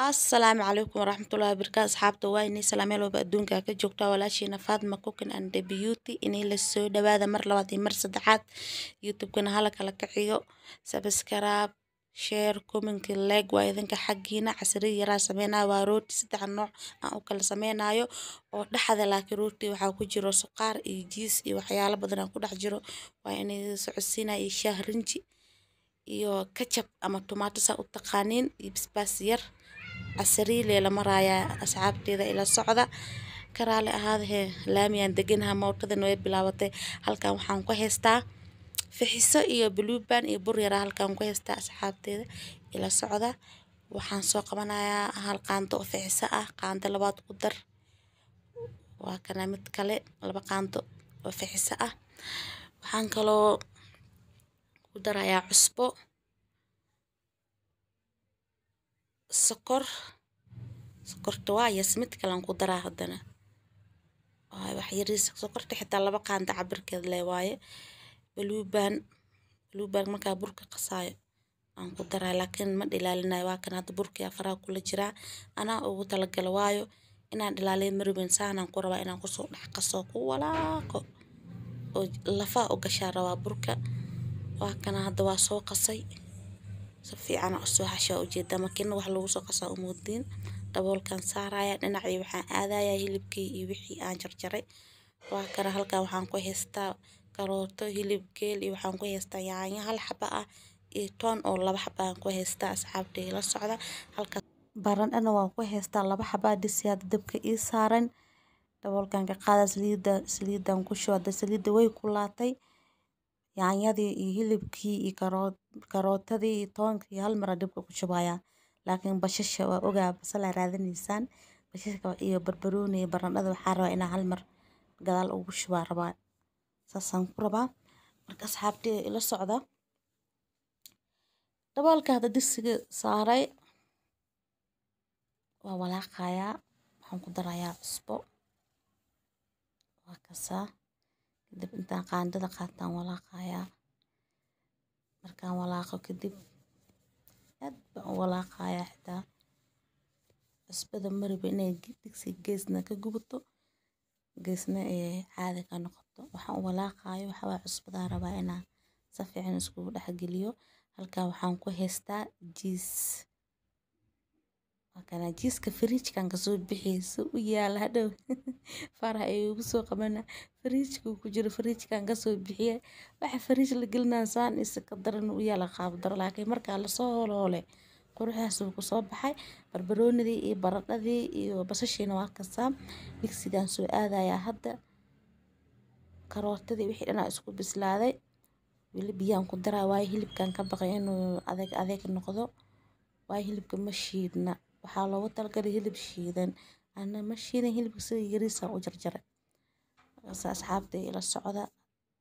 السلام عليكم ورحمة الله وبركاته أصحابته وين سلامي لو بأدونك كجوكتا ولا شي نفاد ما كوكن أند بيوتي إني لسه دبادة مر لواتي مر صدحات يوتيوب كنا هلك على كعيو سبسكرايب شير كومنت لايك وإذنك حقينا عسرية را سمينا واروتي سدح النوع أو كلا سمينا يو ودحد لكن روتي وحاو كجيرو سقار إيجيس إي وحيالا بدنا كودح جيرو وإني سعسينا إي شهرنجي iyo ketchup ama tomato sa u taqaanin iyo basbaas yar عسري ليلة مرايا أصحاب تيدا إلى الصعدة كرالي هذه لامي دقنها موتة نويب بلاوتي هل كان وحان كوهيستا في حصة إيو بلوبان إيو بريرا هل كان كوهيستا أصحاب تيدا إلى الصعدة وحان سوق منايا هل قانتو في حصة قانت لبات قدر وكان متكالي لبا قانتو في حصة وحان كالو قدر يا عصبو السكر سكرتوا يسمت كلام قدرة هدنا هاي وحيريس سكرت حتى لبا قانت عبر كذا لواي بلوبان markaa burka qasaayo aan ku daraa laakiin ma dhilaalinayo waa kan hadda burka faraha kula jira anaa ugu talagal waayo inaan dhilaaliyo marubin saanaan ku rabaa inaan kusoo dhex qaso ku walaaqo oo lafa u gashaa rabaa burka waa kan hadda waa soo qasay si fiican oo soo xashaa ujeeda makiina wax lagu soo qasaa umuudin daboolkan saaraya dhinacii waxaan aadayaa hilibkii iyo wixii aan jarjaray waa kan halkaa waxaan ku haystaa karooto hilib geel iyo waxaan ku haystaa yaanyo hal xaba ah iyo toon oo laba xaba aan ku haystaa asxaabtay la socda halka barandhana waan ku haystaa laba xaba dhisiyaad dabka ii saaran daboolkan ka qaada saliidan ku shooda saliida way kulaatay yaanyadii iyo hilibkii iyo karootadii iyo toonkii hal mar dabka ku shubaya laakiin bashasha waa ogaa basal raadinaysaan bashashka iyo barbarooni iyo barandhada waxaa rabaa inaan hal mar gadaal ugu shubaa rabaa saasaan ku rabaa marka asxaabtay ila socda daboolka hadda digsiga saaray waa walaaqayaa waxaan ku darayaa cusbo waa kasaa kadib intaan qaandada qaataan walaaqayaa markaan walaaqo kadib aad baan u walaaqayaa xitaa cusbada mariba inay digsiga geesna ka gubato geesna ee caadi ka noqoto waxaan u walaaqayo waxa waa cusbada rabaa inaan si fiican isku dhex geliyo halkaa waxaan ku haystaa jiis wakana jiiska fridge-kan ka soo bixiyay u yaala hadhow faraha ay ugu soo qabana fridge-ku ku jiro fridge-kan ka soo bixiyay waxa fridge la gelinaa saan is ka daran u yaala qaab dar laakiin marka la soo holoole quruxdaas uu ku soo baxay barbaroonidii iyo baradhadii iyo basashiina waa kasaa digsigan soo aadaya hadda karootadii wixii dhan isku bislaaday wili biyaan ku daraa waay hilibkan ka baqay inuu adeeg noqdo waay hilibka ma shiidna waxaa loogu talagalay hilib shiidan ana ma shiidan hilibka sida yariisa u jarjaray asxaabtay ila socda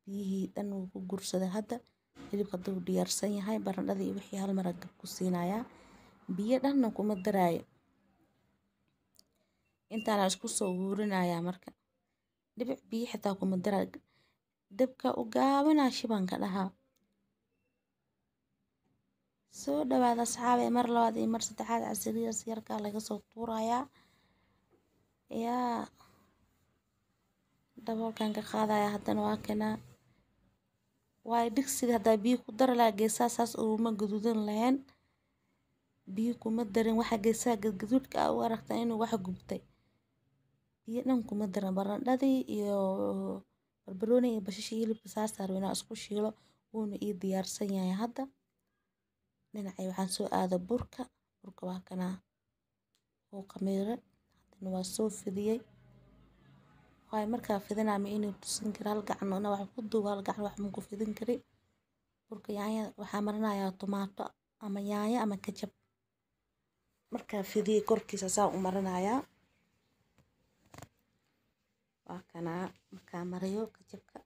biyihii dhan uu ku guursaday hadda hilibka duu diyaarsan yahay barandhadii wixii hal mar gab ku siinayaa biyo dhanna kuma daraayo intaan isku soo guurinayaa marka dhibic biyo xitaa kuma daraayo dabka u gaabana shibanka dhaha soo dhawaada asxaabay mar labaad iyo mar saddexaad casriyaas yarka laga soo tuurayaa yaa daboolkan ka qaadaya haddana waa kana waay digsiga haddaa biyo ku dara lahaa geesaha saas uma gaduudan lahayn biyo kuma darin waxa geesaha gaduudka u aragtaa inuu wax gubtay biyo dhan kuma darin barandhadii iyo barbarooni iyo basasha hilibka saas arwina isku shiilo wuuna ii diyaarsan yahay hadda dhinacay waxaan soo aada burka waa kana oo qamiire hadana waa soo fidiyay waay markaa fidinaa ma inuu tusin karo hal gacan wax ku duuba hal gacan wax ma ku fidin kari burka yaanya waxaa marinayaa tomato ama yaanya ama ketchup markaa fidiyay korkiisa saa u marinayaa waa kana markaa mariyo ketchupka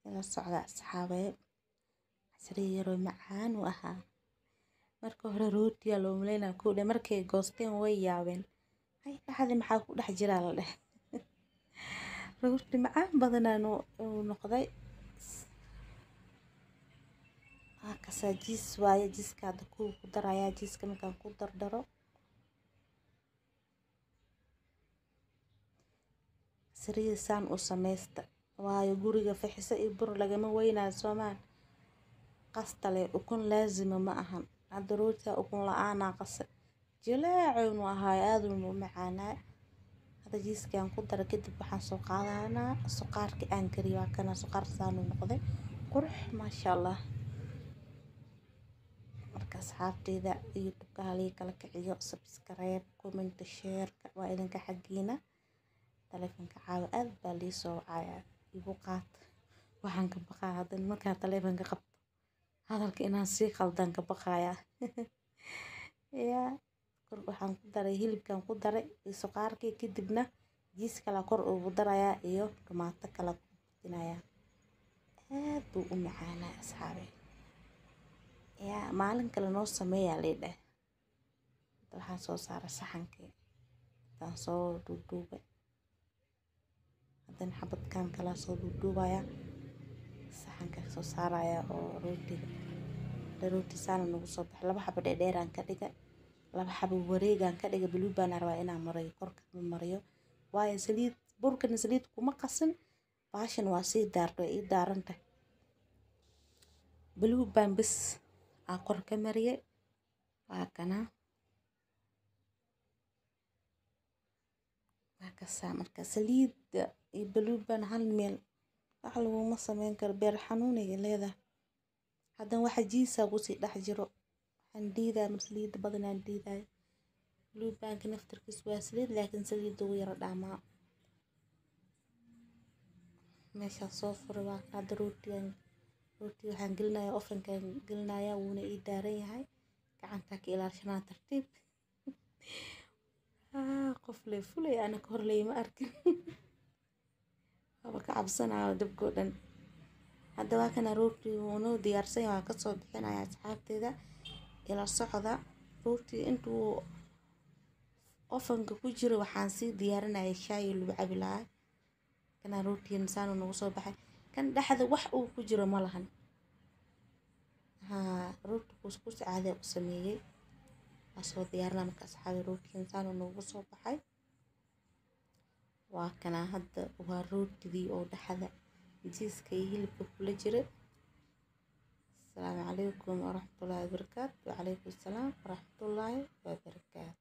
ila socda asxaabay casriyo macaan u ahaa marka hore rootiga loo maleynaa ku dhe markay goosteen way yaabeen ay dhaxdi maxaa ku dhex jira la dheh rooti macaan badanaan uu noqday هكذا جيس وايا جيس كاد كو كدرايا جيس كمكان كدردرو سرير سان او سميستا waayo guriga fixisa iyo bur lagama weynaa Soomaan qastale ukun laazima ma ahan hadda roota ukun la'aan qase jilaacu ma ahay aad u macaanaa hada jiiskan ku dara kadib waxaan soo qaadanaa suqaarka aan kariyo waa kana suqaar saan u noqday qurux ma sha Allah marka asxaabteyda YouTube-ka halii kala kiciyo subscribe comment share waa idinka xaqiina taleefanka caawa aad baa lii soo wacaya igu qaat waxaan ka baqaa hadan markaa taleefanka qabto hadalka inaan sii qaldan ka baqaaya ya kor waxaan ku daray hilibkan ku daray suqaarkii kadibna jiis kala kor ugu daraya iyo tomato kala dinaya aad buu u macaanaa asxaabe ya maalin kale noo sameeyaa leedahay waxaan soo saaray saxankii tan soo duuduubay hadan xabadkan kala soo duuduubaya saxanka soo saaraya oo rooti saan nagu soo bax laba xabad dheer aan ka dhigay laba xabad wareegan ka dhigay blue baan rabaa inaan mariyo korka ma mariyo waayo saliid burkan saliid kuma qasin baashan waa sii daarto ii daaranta blue baan bis aan korka mariyay waa kana marka marka saliid iyo blue baan hal meel wax laguma sameyn karo beer xanuuniga leedahay hadan waxa jiisa ku sii dhex jiro waxaan diidaa saliid badan aan diidaa blue baan naftirkiis waa saliid laakiin saliid ugu yara dhaamaa meesha soo furay waa ka rooti waxaan gelinayaa ofankan gelinayaa wuuna ii daaran yahay gacanta ka ilaashanaa tartiib qof leh fulay ana ka hor leeyma arkin aba ka cabsanaa dabko dhan hadda waa kana rooti uu diyaarsan yahay ka soo bixinaya asxaabteeda ila socda rooti intuu ofanka ku jiro waxaan sii diyaarinayay shaay lagu cabi lahaa kana rooti insaan nagu soo baxay kan dhaxda wax uu ku jiro ma lahan rooti kuskus caadi u sameeyay asoo diyaarna marka asxaabi rooti insaan nagu soo baxay waa kana hadda waa rootidii oo dhaxda jiiska iyo hilibka kula jira السلام عليكم ورحمة الله وبركاته وعليكم السلام ورحمة الله وبركاته.